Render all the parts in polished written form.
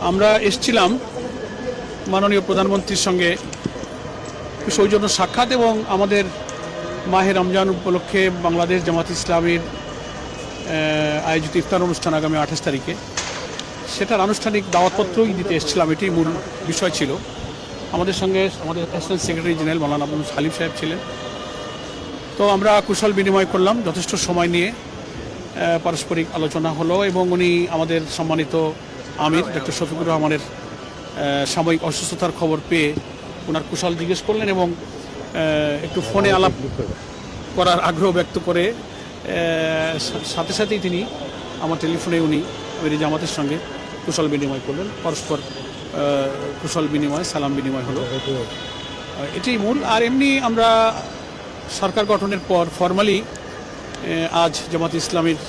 আমরা এসেছিলাম মাননীয় প্রধানমন্ত্রীর সঙ্গে সৌজন্য সাক্ষাৎ এবং আমাদের মাহে রমজান উপলক্ষে বাংলাদেশ জামাত ইসলামীর আয়োজিত ইফতার অনুষ্ঠান আগামী 28 তারিখে সেটার আনুষ্ঠানিক দাওয়াতপত্রই দিতে এসেছিলাম। এটি মূল বিষয় ছিল। আমাদের সঙ্গে আমাদের অ্যাসিস্ট্যান্ট সেক্রেটারি জেনারেল মাওলানা আব্দুল হালিম সাহেব ছিলেন। তো আমরা কুশল বিনিময় করলাম, যথেষ্ট সময় নিয়ে পারস্পরিক আলোচনা হলো এবং উনি আমাদের সম্মানিত আমির ডক্টর শফিকুর রহমানের সাময়িক অসুস্থতার খবর পেয়ে ওনার কুশল জিজ্ঞেস করলেন এবং একটু ফোনে আলাপ করার আগ্রহ ব্যক্ত করে সাথে সাথেই তিনি আমার টেলিফোনে উনি আমির জামাতের সঙ্গে কুশল বিনিময় করলেন। পরস্পর কুশল বিনিময় সালাম বিনিময় হলো, এটি মূল। আর এমনি আমরা সরকার গঠনের পর ফরমালি আজ জামাত ইসলামীর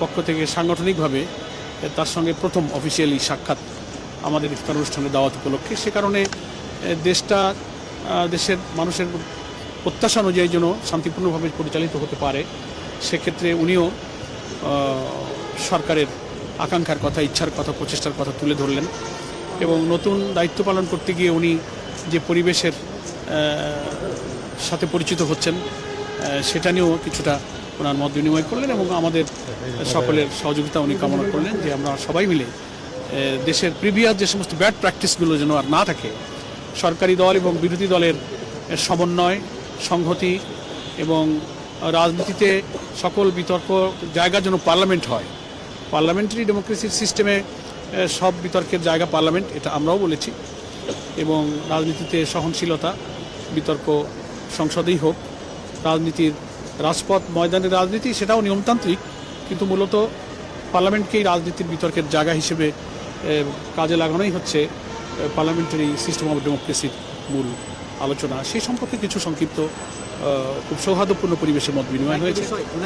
পক্ষ থেকে সাংগঠনিকভাবে তার সঙ্গে প্রথম অফিসিয়ালি সাক্ষাৎ আমাদের ইফতার অনুষ্ঠানের দাওয়াত উপলক্ষে। সে কারণে দেশের মানুষের প্রত্যাশা অনুযায়ী যেন শান্তিপূর্ণভাবে পরিচালিত হতে পারে, সেক্ষেত্রে উনিও সরকারের আকাঙ্ক্ষার কথা, ইচ্ছার কথা, প্রচেষ্টার কথা তুলে ধরলেন এবং নতুন দায়িত্ব পালন করতে গিয়ে উনি যে পরিবেশের সাথে পরিচিত হচ্ছেন সেটা নিয়েও কিছুটা ওনার মত বিনিময় করলেন এবং আমাদের সকলের সহযোগিতা উনি কামনা করলেন যে আমরা সবাই মিলে দেশের প্রিভিয়াস যে সমস্ত ব্যাড প্র্যাকটিসগুলো যেন আর না থাকে, সরকারি দল এবং বিরোধী দলের সমন্বয়, সংহতি এবং রাজনীতিতে সকল বিতর্ক জায়গা যেন পার্লামেন্ট হয়। পার্লামেন্টারি ডেমোক্রেসির সিস্টেমে সব বিতর্কের জায়গা পার্লামেন্ট, এটা আমরাও বলেছি। এবং রাজনীতিতে সহনশীলতা, বিতর্ক সংসদেই হোক। রাজনীতির রাজপথ, ময়দানের রাজনীতি সেটাও নিয়মতান্ত্রিক, কিন্তু মূলত পার্লামেন্টকেই রাজনীতির বিতর্কের জায়গা হিসেবে কাজে লাগানোই হচ্ছে পার্লামেন্টারি সিস্টেম অফ ডেমোক্রেসির মূল আলোচনা। সেই সম্পর্কে কিছু সংক্ষিপ্ত খুব সৌহার্দ্যপূর্ণ পরিবেশে মত বিনিময় হয়েছে।